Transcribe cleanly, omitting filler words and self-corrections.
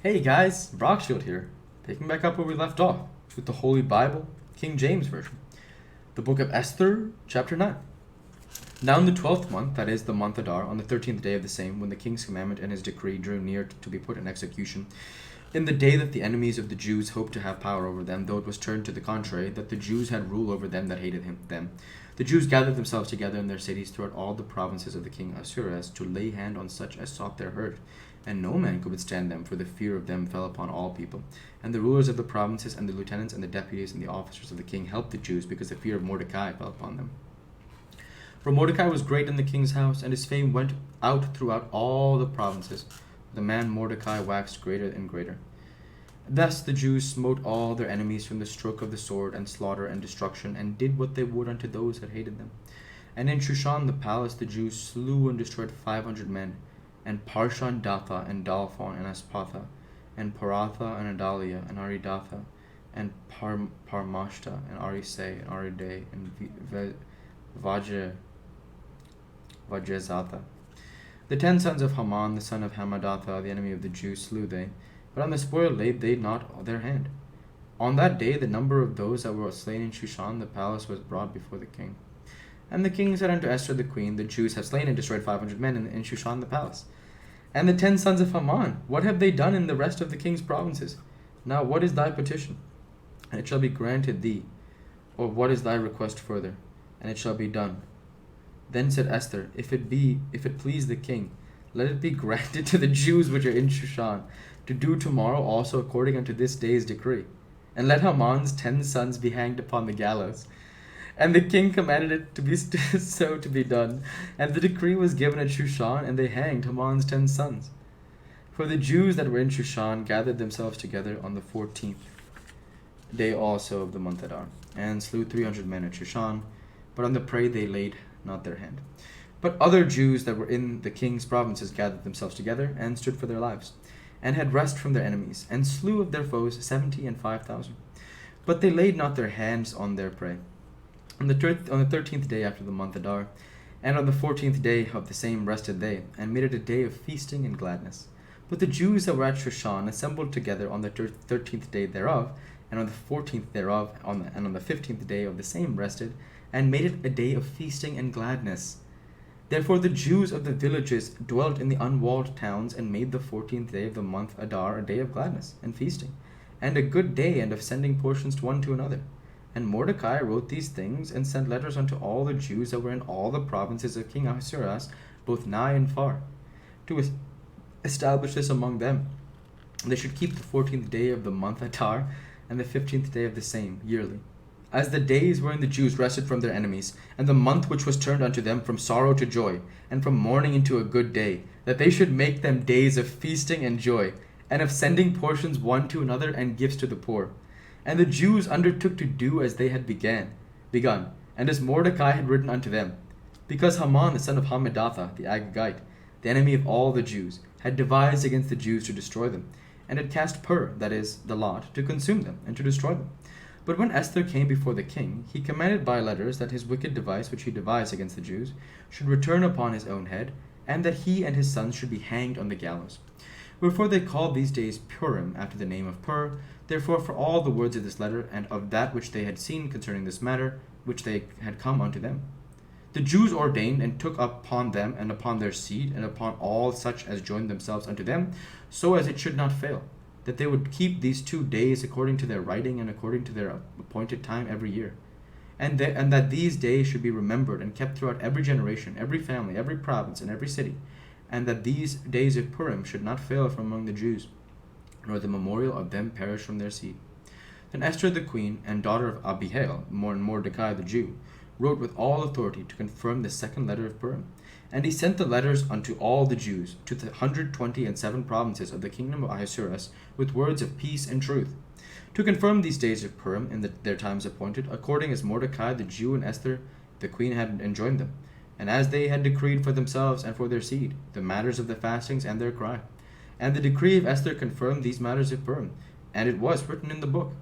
Hey guys, Brockshield here, picking back up where we left off with the Holy Bible, King James Version, the book of Esther, chapter 9. Now in the 12th month, that is the month Adar, on the 13th day of the same, when the king's commandment and his decree drew near to be put in execution, in the day that the enemies of the Jews hoped to have power over them, though it was turned to the contrary, that the Jews had rule over them that hated them, the Jews gathered themselves together in their cities throughout all the provinces of the king Ahasuerus to lay hand on such as sought their hurt. And no man could withstand them, for the fear of them fell upon all people. And the rulers of the provinces, and the lieutenants, and the deputies, and the officers of the king helped the Jews, because the fear of Mordecai fell upon them. For Mordecai was great in the king's house, and his fame went out throughout all the provinces. The man Mordecai waxed greater and greater. Thus the Jews smote all their enemies from the stroke of the sword, and slaughter and destruction, and did what they would unto those that hated them. And in Shushan the palace the Jews slew and destroyed 500 men, and Parshan Datha, and Dalphon, and Aspatha, and Paratha, and Adalia, and Aridatha, and Parmashta, and Arisai, and Ariday, and Vajezatha. The 10 sons of Haman, the son of Hamadatha, the enemy of the Jews, slew they, but on the spoil laid they not their hand. On that day the number of those that were slain in Shushan the palace was brought before the king. And the king said unto Esther the queen, The Jews have slain and destroyed 500 men in Shushan the palace. And the 10 sons of Haman, what have they done in the rest of the king's provinces? Now what is thy petition? And it shall be granted thee. Or what is thy request further? And it shall be done. Then said Esther, If it please the king, let it be granted to the Jews which are in Shushan, to do tomorrow also according unto this day's decree. And let Haman's 10 sons be hanged upon the gallows. And the king commanded it to be so to be done. And the decree was given at Shushan, and they hanged Haman's 10 sons. For the Jews that were in Shushan gathered themselves together on the 14th day also of the month Adar, and slew 300 men at Shushan, but on the prey they laid not their hand. But other Jews that were in the king's provinces gathered themselves together, and stood for their lives, and had rest from their enemies, and slew of their foes 70 and 5,000. But they laid not their hands on their prey. On the 13th day after the month Adar, and on the 14th day of the same rested they, and made it a day of feasting and gladness. But the Jews that were at Shushan assembled together on the 13th day thereof, and on the 14th thereof, and on the 15th day of the same rested, and made it a day of feasting and gladness. Therefore the Jews of the villages dwelt in the unwalled towns, and made the 14th day of the month Adar a day of gladness and feasting, and a good day, and of sending portions one to another. And Mordecai wrote these things, and sent letters unto all the Jews that were in all the provinces of King Ahasuerus, both nigh and far, to establish this among them. They should keep the 14th day of the month Adar, and the 15th day of the same, yearly, as the days wherein the Jews rested from their enemies, and the month which was turned unto them from sorrow to joy, and from mourning into a good day, that they should make them days of feasting and joy, and of sending portions one to another, and gifts to the poor. And the Jews undertook to do as they had begun, and as Mordecai had written unto them, because Haman the son of Hammedatha the Agagite, the enemy of all the Jews, had devised against the Jews to destroy them, and had cast pur, that is, the lot, to consume them, and to destroy them. But when Esther came before the king, he commanded by letters that his wicked device which he devised against the Jews should return upon his own head, and that he and his sons should be hanged on the gallows. Wherefore they called these days Purim, after the name of Pur. Therefore for all the words of this letter, and of that which they had seen concerning this matter, which they had come unto them, the Jews ordained and took upon them, and upon their seed, and upon all such as joined themselves unto them, so as it should not fail, that they would keep these 2 days according to their writing, and according to their appointed time every year, and that these days should be remembered and kept throughout every generation, every family, every province, and every city, and that these days of Purim should not fail from among the Jews, nor the memorial of them perish from their seed. Then Esther the queen, and daughter of Abihail, Mordecai the Jew, wrote with all authority to confirm the second letter of Purim. And he sent the letters unto all the Jews, to the 127 provinces of the kingdom of Ahasuerus, with words of peace and truth, to confirm these days of Purim in their times appointed, according as Mordecai the Jew and Esther the queen had enjoined them, and as they had decreed for themselves and for their seed, the matters of the fastings and their cry. And the decree of Esther confirmed these matters of Purim, and it was written in the book.